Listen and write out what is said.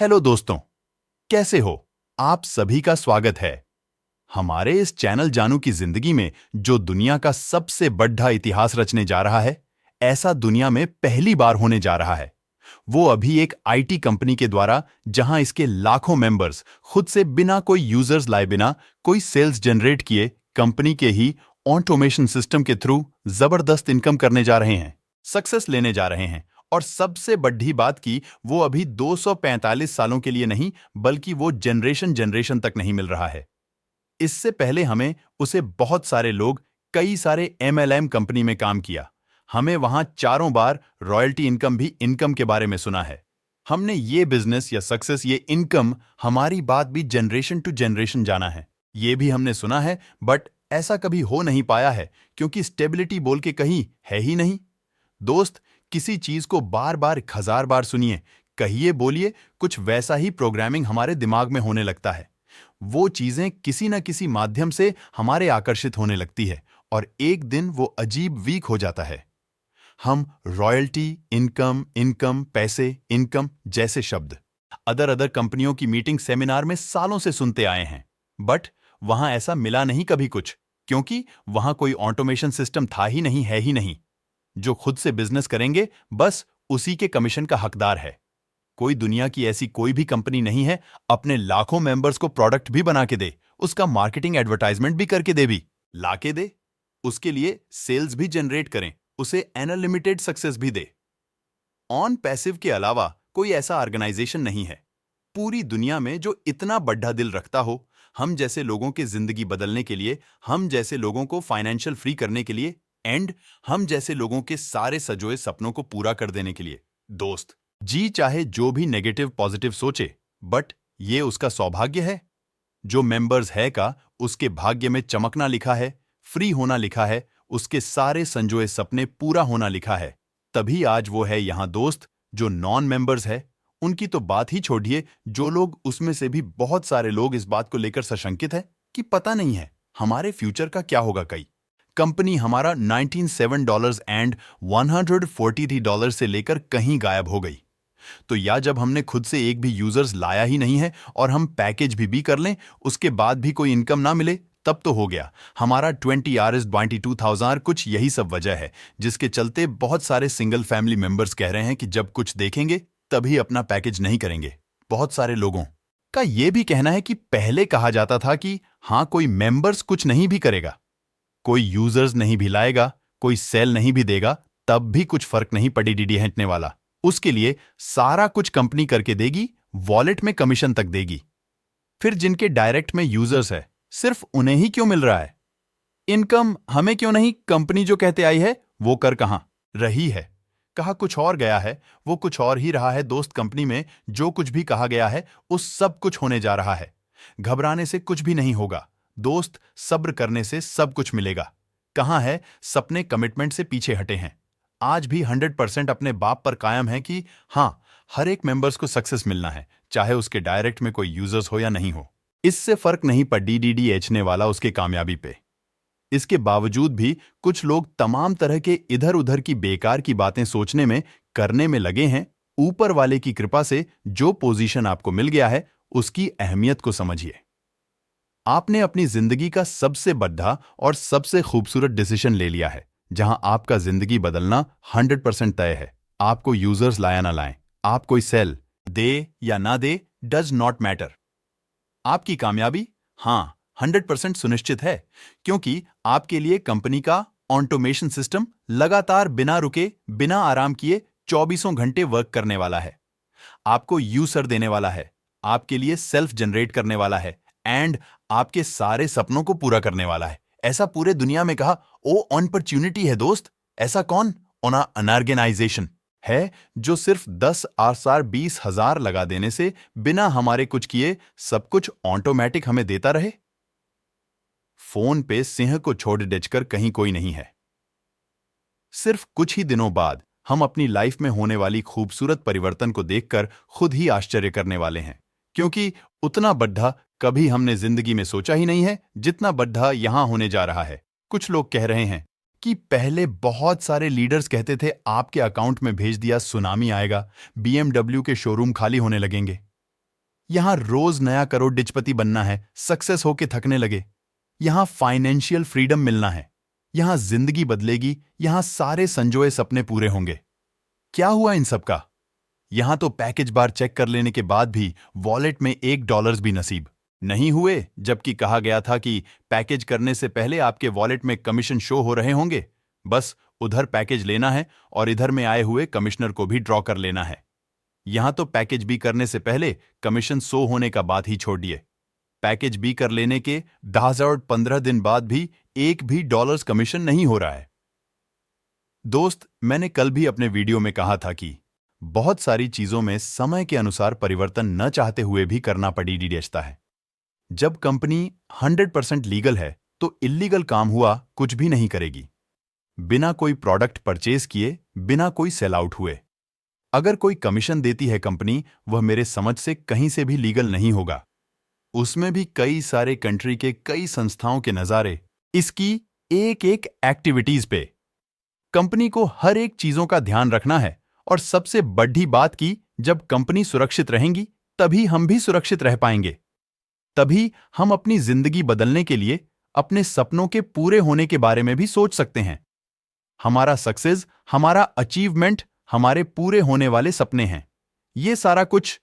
Hello दोस्तों, कैसे हो? आप सभी का स्वागत है हमारे इस चैनल जानू की जिंदगी में, जो दुनिया का सबसे बड़ा इतिहास रचने जा रहा है। ऐसा दुनिया में पहली बार होने जा रहा है। वो अभी एक आईटी कंपनी के द्वारा, जहां इसके लाखों मेंबर्स खुद से बिना कोई यूजर्स लाए, बिना कोई सेल्स जनरेट किए, कंपनी के ही ऑटोमेशन सिस्टम के थ्रू जबरदस्त इनकम करने जा रहे हैं, सक्सेस लेने जा रहे हैं। और सबसे बड़ी बात की, वो अभी 245 सालों के लिए नहीं, बल्कि वो जनरेशन जनरेशन तक नहीं मिल रहा है। इससे पहले हमें उसे बहुत सारे लोग, कई सारे एमएलएम कंपनी में काम किया, हमें वहां चारों बार रॉयल्टी इनकम भी इनकम के बारे में सुना है। हमने ये बिजनेस या सक्सेस, ये इनकम, हमारी बात भी जनरेशन टू जनरेशन जाना है। ये भी हमने सुना है, बट ऐसा कभी हो नहीं पाया है, क्योंकि स्टेबिलिटी बोल के कहीं है ही नहीं। दोस्त, किसी चीज को बार बार 1000 बार सुनिए, कहिए, बोलिए, कुछ वैसा ही प्रोग्रामिंग हमारे दिमाग में होने लगता है। वो चीजें किसी न किसी माध्यम से हमारे आकर्षित होने लगती है, और एक दिन वो अजीब वीक हो जाता है। हम रॉयल्टी, इनकम, इनकम, पैसे, इनकम जैसे शब्द अदर अदर कंपनियों की मीटिंग, सेमिनार में सालों से सुनते आए हैं। बट वहां ऐसा मिला नहीं कभी कुछ, क्योंकि वहां कोई ऑटोमेशन सिस्टम था ही नहीं, है ही नहीं। जो खुद से बिजनेस करेंगे, बस उसी के कमीशन का हकदार है। कोई दुनिया की ऐसी कोई भी कंपनी नहीं है अपने लाखों मेंबर्स को प्रोडक्ट भी बना के दे, उसका मार्केटिंग एडवर्टाइजमेंट भी करके दे, भी ला के दे, उसके लिए सेल्स भी जनरेट करें, उसे अनलिमिटेड सक्सेस भी दे। ऑन पैसिव के अलावा कोई ऐसा ऑर्गेनाइजेशन नहीं है पूरी दुनिया में जो इतना बड़ा दिल रखता हो, हम जैसे लोगों की जिंदगी बदलने के लिए, हम जैसे लोगों को फाइनेंशियल फ्री करने के लिए, एंड हम जैसे लोगों के सारे सजोए सपनों को पूरा कर देने के लिए। दोस्त जी, चाहे जो भी नेगेटिव पॉजिटिव सोचे, बट ये उसका सौभाग्य है। जो मेंबर्स है का, उसके भाग्य में चमकना लिखा है, फ्री होना लिखा है, उसके सारे संजोए सपने पूरा होना लिखा है। तभी आज वो है यहां। दोस्त, जो नॉन मेंबर्स है, उनकी तो बात ही छोड़िए, जो लोग, उसमें से भी बहुत सारे लोग इस बात को लेकर सशंकित है कि पता नहीं है हमारे फ्यूचर का क्या होगा। कई कंपनी हमारा $97 एंड $143 से लेकर कहीं गायब हो गई। तो या जब हमने खुद से एक भी यूजर्स लाया ही नहीं है, और हम पैकेज भी कर लें, उसके बाद भी कोई इनकम ना मिले, तब तो हो गया हमारा 20 Rs 22,000। कुछ यही सब वजह है जिसके चलते बहुत सारे सिंगल फैमिली मेंबर्स कह रहे हैं कि जब कुछ देखेंगे तभी अपना पैकेज नहीं करेंगे। बहुत सारे लोगों का यह भी कहना है कि पहले कहा जाता था कि हाँ, कोई मेंबर्स कुछ नहीं भी करेगा, कोई यूजर्स नहीं भी लाएगा, कोई सेल नहीं भी देगा, तब भी कुछ फर्क नहीं पड़ी डीडी हटने वाला। उसके लिए सारा कुछ कंपनी करके देगी, वॉलेट में कमीशन तक देगी। फिर जिनके डायरेक्ट में यूजर्स है, सिर्फ उन्हें ही क्यों मिल रहा है इनकम, हमें क्यों नहीं? कंपनी जो कहते आई है वो कर कहां रही है? कहा कुछ और गया है, वो कुछ और ही रहा है। दोस्त, कंपनी में जो कुछ भी कहा गया है, उस सब कुछ होने जा रहा है। घबराने से कुछ भी नहीं होगा दोस्त, सब्र करने से सब कुछ मिलेगा। कहां है सपने? कमिटमेंट से पीछे हटे हैं। आज भी 100% अपने बाप पर कायम है कि हां, हर एक मेंबर्स को सक्सेस मिलना है, चाहे उसके डायरेक्ट में कोई यूजर्स हो या नहीं हो। इससे फर्क नहीं पड़ डीडीएचने वाला उसके कामयाबी पे। इसके बावजूद भी कुछ लोग तमाम तरह के इधर उधर की बेकार की बातें सोचने में, करने में लगे हैं। ऊपर वाले की कृपा से जो पोजीशन आपको मिल गया है, उसकी अहमियत को समझिए। आपने अपनी जिंदगी का सबसे बड़ा और सबसे खूबसूरत डिसीजन ले लिया है, जहां आपका जिंदगी बदलना 100% तय है। आपको यूजर्स लाया ना लाएं, आप कोई सेल दे या ना दे, डज नॉट मैटर। आपकी कामयाबी, हां, 100% सुनिश्चित है, क्योंकि आपके लिए कंपनी का ऑटोमेशन सिस्टम लगातार बिना रुके, बिना आराम किए 24 घंटे वर्क करने वाला है। आपको यूसर देने वाला है, आपके लिए सेल्फ जनरेट करने वाला है, एंड आपके सारे सपनों को पूरा करने वाला है। ऐसा पूरे दुनिया में कहा ओ अपॉर्चुनिटी है दोस्त। ऐसा कौन अनऑर्गेनाइजेशन है जो सिर्फ 10 आसार 20,000 लगा देने से, बिना हमारे कुछ किए, सब कुछ ऑटोमेटिक हमें देता रहे? फोन पे सिंह को छोड़ डिचकर कहीं कोई नहीं है। सिर्फ कुछ ही दिनों बाद हम अपनी लाइफ में होने वाली खूबसूरत परिवर्तन को देखकर खुद ही आश्चर्य करने वाले हैं, क्योंकि उतना बड़ा कभी हमने जिंदगी में सोचा ही नहीं है जितना बड़ा यहां होने जा रहा है। कुछ लोग कह रहे हैं कि पहले बहुत सारे लीडर्स कहते थे आपके अकाउंट में भेज दिया सुनामी आएगा, बीएमडब्ल्यू के शोरूम खाली होने लगेंगे। यहां रोज नया करोड़पति बनना है, सक्सेस होके थकने लगे। यहां फाइनेंशियल फ्रीडम मिलना है, यहां जिंदगी बदलेगी, यहां सारे संजोए सपने पूरे होंगे। क्या हुआ इन सब का? यहां तो पैकेज बार चेक कर लेने के बाद भी वॉलेट में $1 भी नसीब नहीं हुए, जबकि कहा गया था कि पैकेज करने से पहले आपके वॉलेट में कमीशन शो हो रहे होंगे। बस उधर पैकेज लेना है और इधर में आए हुए कमिश्नर को भी ड्रॉ कर लेना है। यहां तो पैकेज बी करने से पहले कमीशन शो होने का बात ही छोड़ दिए। पैकेज बी कर लेने के 10-15 दिन बाद भी एक भी डॉलर्स कमीशन नहीं हो रहा है। दोस्त, मैंने कल भी अपने वीडियो में कहा था कि बहुत सारी चीजों में समय के अनुसार परिवर्तन न चाहते हुए भी करना पड़ी देता है। जब कंपनी 100% लीगल है तो इल्लीगल काम हुआ कुछ भी नहीं करेगी, बिना कोई प्रोडक्ट परचेज किए, बिना कोई सेल आउट हुए। अगर कोई कमीशन देती है कंपनी, वह मेरे समझ से कहीं से भी लीगल नहीं होगा। उसमें भी कई सारे कंट्री के कई संस्थाओं के नजारे इसकी एक एक एक्टिविटीज पे। कंपनी को हर एक चीजों का ध्यान रखना है, और सबसे बड़ी बात की जब कंपनी सुरक्षित रहेंगी तभी हम भी सुरक्षित रह पाएंगे। तभी हम अपनी जिंदगी बदलने के लिए, अपने सपनों के पूरे होने के बारे में भी सोच सकते हैं। हमारा सक्सेस, हमारा अचीवमेंट, हमारे पूरे होने वाले सपने हैं। ये सारा कुछ